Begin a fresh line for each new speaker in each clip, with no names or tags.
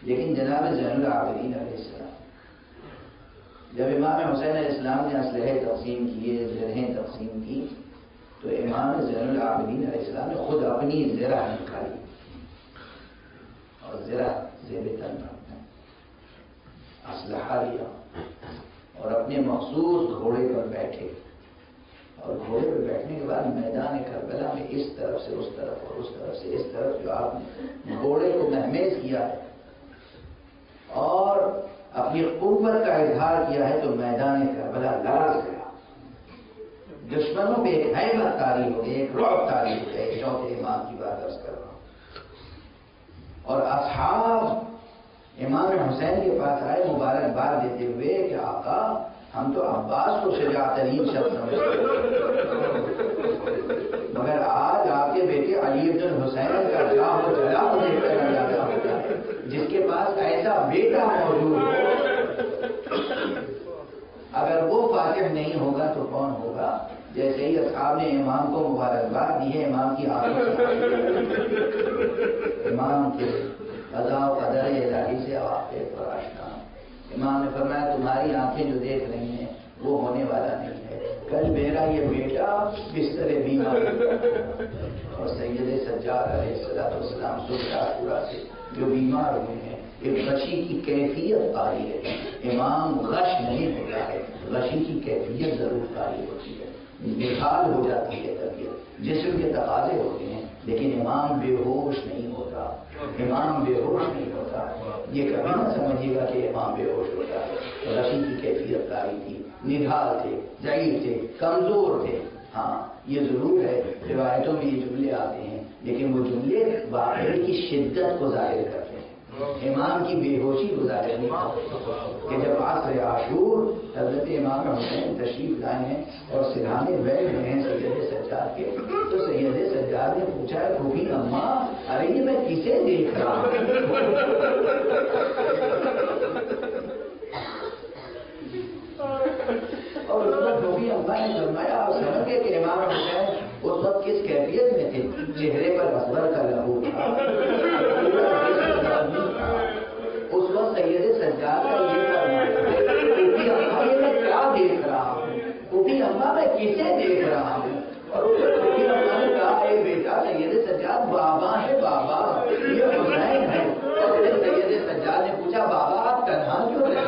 لیکن جناب زین العابدین علیہ السلام جب امام حسین علیہ السلام نے اسلحے تقسیم کیے، زرہیں تقسیم کی، تو امام زین العابدین علیہ السلام نے خود اپنی زرہ نکالی اور زرہ زیب تن رکھنا، اسلحہ لیا اور اپنے مخصوص گھوڑے پر بیٹھے، اور گھوڑے پر بیٹھنے کے بعد میدان کربلا میں اس طرف سے اس طرف اور اس طرف سے اس طرف جو آپ نے گھوڑے کو مہمیز کیا ہے اور اپنی قوت کا اظہار کیا ہے، تو میدان کربلا لرز گیا، دشمنوں پہ ایک ہیبت طاری ہو گئی، ایک رعب طاری ہو گئی۔ چوتھے امام کی بات عرض کر رہا ہوں، اور اصحاب امام حسین کے پاس آئے مبارکباد دیتے ہوئے کہ آقا ہم تو عباس کو شجاع ترین شخص سمجھتے مگر آج آپ کے بیٹے علی بن الحسین کا جاہ و جلال دیکھ کر اندازہ ہوتا ہے، جس کے پاس ایسا بیٹا موجود ہو، اگر وہ فاتح نہیں ہوگا تو کون ہوگا؟ جیسے ہی اصحاب نے امام کو مبارکباد دی ہے، امام کی امام کے قضاء و قدر الہی سے واقف اور آشنا۔ امام نے فرمایا تمہاری آنکھیں جو دیکھ رہی ہیں وہ ہونے والا نہیں ہے، کل میرا یہ بیٹا بستر بیمار اور سید سجاد علیہ السلام صبح عاشورہ سے جو بیمار ہوئے ہیں، ایک غشی کی کیفیت طاری ہے۔ امام غش نہیں ہوتا ہے، غشی کی کیفیت ضرور طاری ہوتی ہے، بحال ہو جاتی ہے طبیعت، جسم کے تقاضے ہوتے ہیں، لیکن امام بے ہوش نہیں ہوتا، امام بے ہوش نہیں ہوتا۔ یہ کبھی نہ سمجھیے گا کہ امام بے ہوش ہوتا ہے، غشی کی کیفیت طاری تھی، نڈھال تھے، ضعیف تھے، کمزور تھے۔ ہاں یہ ضرور ہے روایتوں میں یہ جملے آتے ہیں، لیکن وہ جملے واقعے کی شدت کو ظاہر کرتے ہیں، امام کی بے ہوشی کو ظاہر نہیں کرتے۔ کہ جب عصر عاشور حضرت امام حسین تشریف لائے ہیں اور سرہانے بیٹھ رہے ہیں سید سجاد کے، تو سید سجاد نے پوچھا ہے پھوپھی اماں ارے یہ میں کسے دیکھ رہا ہوں؟ اور اس وقت پھوپھی اماں نے فرمایا آپ سمجھ گئے کہ امام حسین اس وقت کس کیفیت میں تھے؟ چہرے پر اصغر کا لہو تھا، اس وقت سید سجاد کا یہ پھوپھی اماں یہ میں کیا دیکھ رہا ہوں، پھوپھی اماں میں کسے دیکھ رہا ہوں؟ اور اس وقت پھوپھی اماں نے کہا اے بیٹا سید سجاد بابا ہے، بابا یہ حسین ہے۔ اور پھر سید سجاد نے پوچھا بابا آپ تنہا کیوں رہے؟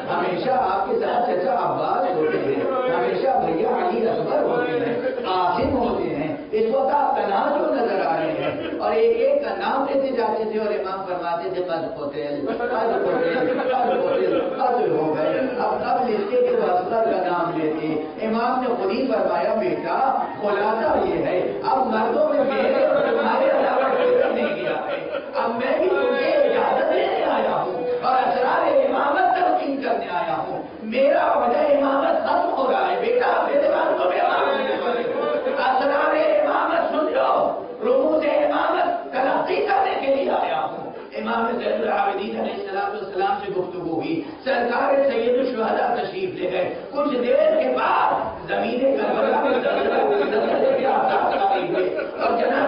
ہمیشہ آپ کے ساتھ چچا عباس ہوتے ہیں، ہمیشہ بھیا علی اکبر ہوتے ہیں، قاسم ہوتے ہیں، اس وقت آپ تنہا کیوں نظر آ رہے ہیں؟ اور ایک ایک کا نام لیتے جاتے تھے اور امام فرماتے تھے قد قتل قد قتل قد قتل قد ہو گئے، اب لیتے کہ وہ اصغر کا نام لیتے۔ امام نے خود ہی فرمایا بیٹا خلاصہ یہ ہے اب مردوں میں میرے اور تمہارے علاوہ کوئی نہیں گیا ہے، اب میں بھی تمہیں اجازت دینے آیا ہوں اور اسرار امامت تلقین کرنے آیا ہوں، میرا وجہ امامت ختم ہو رہا ہے بیٹا، میرے بات کو اسرار امامت سن لو، رموز امامت تلقی کرنے کے لیے آیا ہوں۔ امام زین العابدین علیہ السلام سے گفتگو ہوئی، سرکار سید الشہداء تشریف لے گئے، کچھ دیر کے بعد زمین کربلا میں زلزلے کے آثار طاری ہوئے اور جناب